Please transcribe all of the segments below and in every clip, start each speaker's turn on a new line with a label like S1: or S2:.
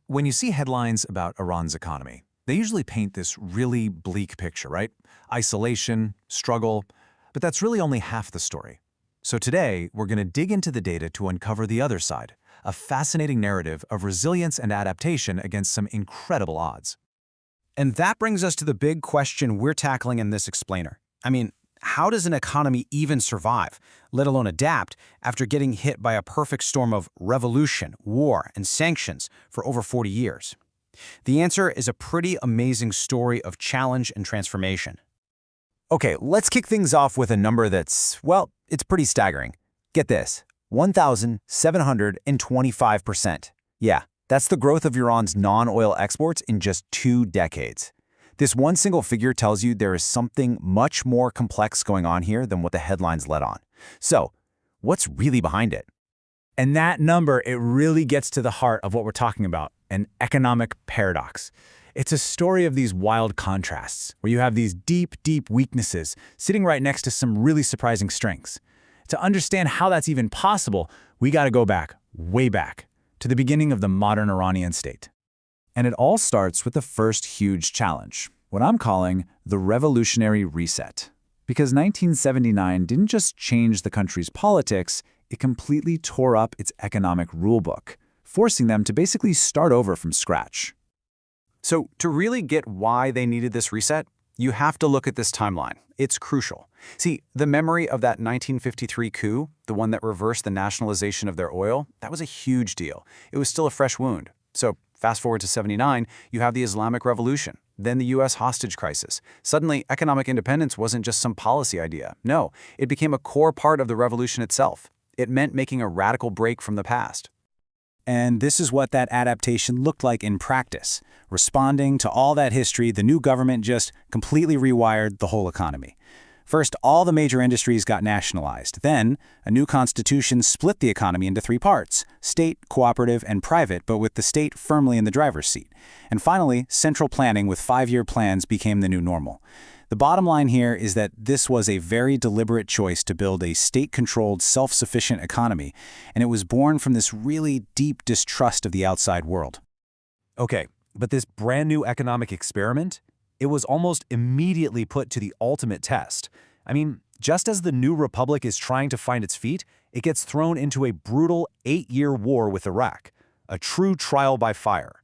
S1: When you see headlines about Iran's economy, they usually paint this really bleak picture, right? Isolation, struggle, but that's really only half the story. So today, we're going to dig into the data to uncover the other side, a fascinating narrative of resilience and adaptation against some incredible odds.
S2: And that brings us to the big question we're tackling in this explainer. How does an economy even survive, let alone adapt, after getting hit by a perfect storm of revolution, war, and sanctions for over 40 years? The answer is a pretty amazing story of challenge and transformation.
S3: Okay, let's kick things off with a number that's, well, it's pretty staggering. Get this, 1,725%. Yeah, that's the growth of Iran's non-oil exports in just 2 decades. This one single figure tells you there is something much more complex going on here than what the headlines let on. So, what's really behind it?
S4: And that number, it really gets to the heart of what we're talking about, an economic paradox. It's a story of these wild contrasts, where you have these deep, deep weaknesses sitting right next to some really surprising strengths. To understand how that's even possible, we got to go back, way back, to the beginning of the modern Iranian state.
S1: And it all starts with the first huge challenge, what I'm calling the revolutionary reset. Because 1979 didn't just change the country's politics, it completely tore up its economic rulebook, forcing them to basically start over from scratch.
S2: So, to really get why they needed this reset, you have to look at this timeline. It's crucial. See, the memory of that 1953 coup, the one that reversed the nationalization of their oil, that was a huge deal. It was still a fresh wound. So, fast forward to 79, you have the Islamic Revolution, then the U.S. hostage crisis. Suddenly, economic independence wasn't just some policy idea. No, it became a core part of the revolution itself. It meant making a radical break from the past.
S3: And this is what that adaptation looked like in practice. Responding to all that history, the new government just completely rewired the whole economy. First, all the major industries got nationalized. Then, a new constitution split the economy into 3 parts, state, cooperative, and private, but with the state firmly in the driver's seat. And finally, central planning with 5-year plans became the new normal. The bottom line here is that this was a very deliberate choice to build a state-controlled, self-sufficient economy, and it was born from this really deep distrust of the outside world.
S1: Okay, but this brand new economic experiment, it was almost immediately put to the ultimate test. Just as the new republic is trying to find its feet, it gets thrown into a brutal 8-year war with Iraq, a true trial by fire.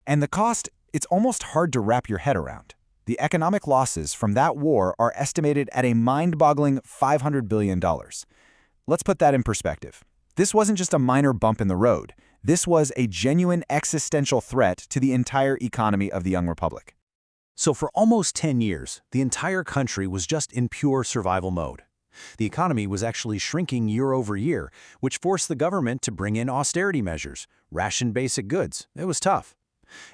S1: And the cost, it's almost hard to wrap your head around. The economic losses from that war are estimated at a mind-boggling $500 billion. Let's put that in perspective. This wasn't just a minor bump in the road. This was a genuine existential threat to the entire economy of the young republic. So for almost 10 years, the entire country was just in pure survival mode. The economy was actually shrinking year over year, which forced the government to bring in austerity measures, ration basic goods. It was tough.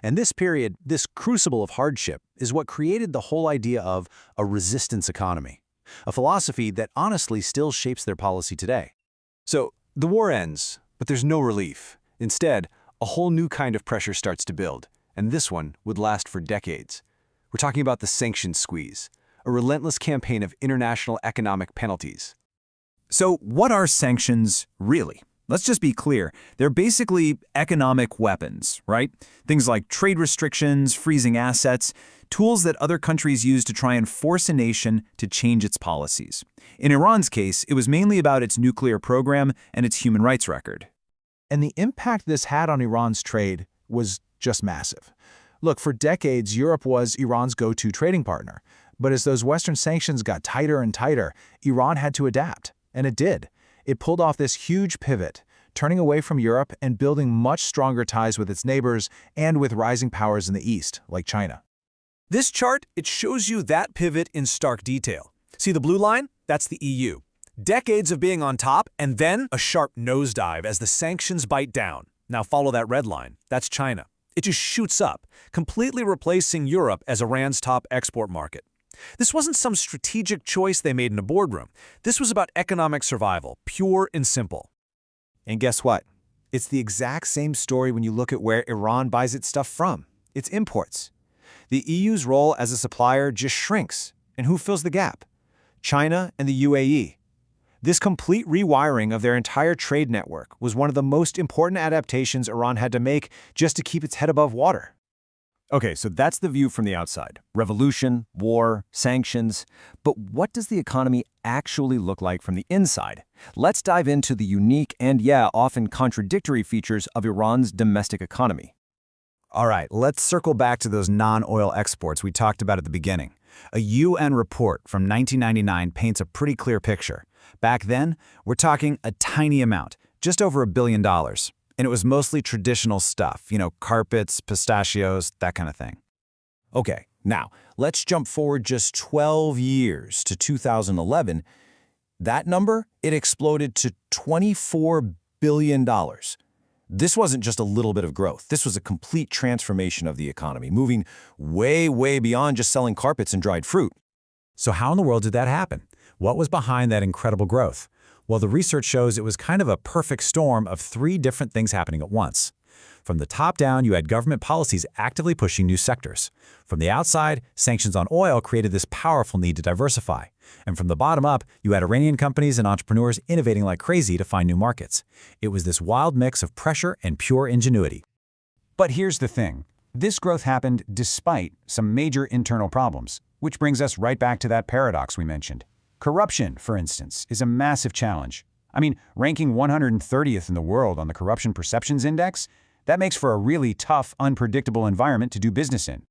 S1: And this period, this crucible of hardship, is what created the whole idea of a resistance economy, a philosophy that honestly still shapes their policy today. So the war ends, but there's no relief. Instead, a whole new kind of pressure starts to build, and this one would last for decades. We're talking about the sanctions squeeze, a relentless campaign of international economic penalties.
S3: So what are sanctions really? Let's just be clear. They're basically economic weapons, right? Things like trade restrictions, freezing assets, tools that other countries use to try and force a nation to change its policies. In Iran's case, it was mainly about its nuclear program and its human rights record.
S4: And the impact this had on Iran's trade was just massive. Look, for decades, Europe was Iran's go-to trading partner. But as those Western sanctions got tighter and tighter, Iran had to adapt. And it did. It pulled off this huge pivot, turning away from Europe and building much stronger ties with its neighbors and with rising powers in the East, like China.
S5: This chart, it shows you that pivot in stark detail. See the blue line? That's the EU. Decades of being on top, and then a sharp nosedive as the sanctions bite down. Now follow that red line. That's China. It just shoots up, completely replacing Europe as Iran's top export market. This wasn't some strategic choice they made in a boardroom. This was about economic survival, pure and simple.
S1: And guess what? It's the exact same story when you look at where Iran buys its stuff from, its imports. The EU's role as a supplier just shrinks. And who fills the gap? China and the UAE.
S5: This complete rewiring of their entire trade network was one of the most important adaptations Iran had to make just to keep its head above water.
S6: Okay, so that's the view from the outside. Revolution, war, sanctions. But what does the economy actually look like from the inside? Let's dive into the unique and, often contradictory features of Iran's domestic economy.
S2: All right, let's circle back to those non-oil exports we talked about at the beginning. A UN report from 1999 paints a pretty clear picture. Back then, we're talking a tiny amount, just over $1 billion. And it was mostly traditional stuff, carpets, pistachios, that kind of thing.
S6: Okay, now, let's jump forward just 12 years to 2011. That number, it exploded to $24 billion. This wasn't just a little bit of growth. This was a complete transformation of the economy, moving way, way beyond just selling carpets and dried fruit.
S1: So how in the world did that happen? What was behind that incredible growth? Well, the research shows it was kind of a perfect storm of 3 different things happening at once. From the top down, you had government policies actively pushing new sectors. From the outside, sanctions on oil created this powerful need to diversify. And from the bottom up, you had Iranian companies and entrepreneurs innovating like crazy to find new markets. It was this wild mix of pressure and pure ingenuity.
S3: But here's the thing. This growth happened despite some major internal problems, which brings us right back to that paradox we mentioned. Corruption, for instance, is a massive challenge. I mean, ranking 130th in the world on the Corruption Perceptions Index, that makes for a really tough, unpredictable environment to do business in.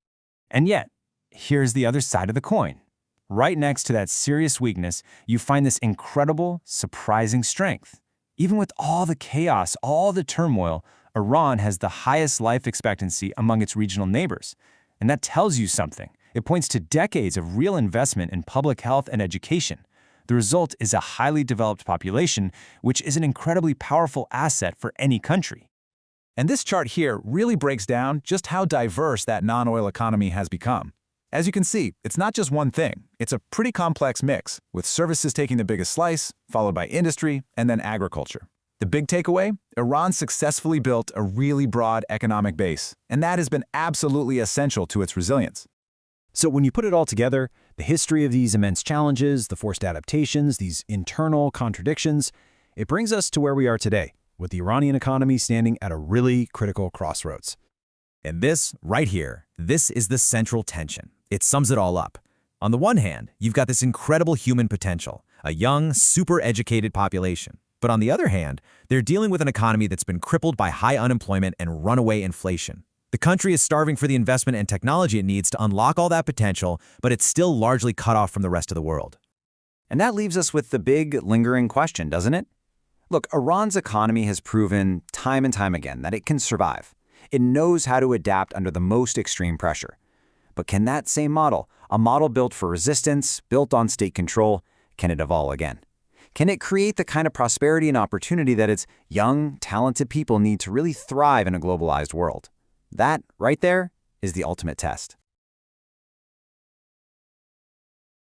S3: And yet, here's the other side of the coin. Right next to that serious weakness, you find this incredible, surprising strength. Even with all the chaos, all the turmoil, Iran has the highest life expectancy among its regional neighbors. And that tells you something. It points to decades of real investment in public health and education. The result is a highly developed population, which is an incredibly powerful asset for any country.
S4: And this chart here really breaks down just how diverse that non-oil economy has become. As you can see, it's not just one thing. It's a pretty complex mix, with services taking the biggest slice, followed by industry, and then agriculture. The big takeaway? Iran successfully built a really broad economic base, and that has been absolutely essential to its resilience.
S6: So when you put it all together, the history of these immense challenges, the forced adaptations, these internal contradictions, it brings us to where we are today, with the Iranian economy standing at a really critical crossroads.
S1: And this, right here, this is the central tension. It sums it all up. On the one hand, you've got this incredible human potential, a young, super educated population. But on the other hand, they're dealing with an economy that's been crippled by high unemployment and runaway inflation. The country is starving for the investment and technology it needs to unlock all that potential, but it's still largely cut off from the rest of the world.
S2: And that leaves us with the big, lingering question, doesn't it? Look, Iran's economy has proven time and time again that it can survive. It knows how to adapt under the most extreme pressure. But can that same model, a model built for resistance, built on state control, can it evolve again? Can it create the kind of prosperity and opportunity that its young, talented people need to really thrive in a globalized world? That, right there, is the ultimate test.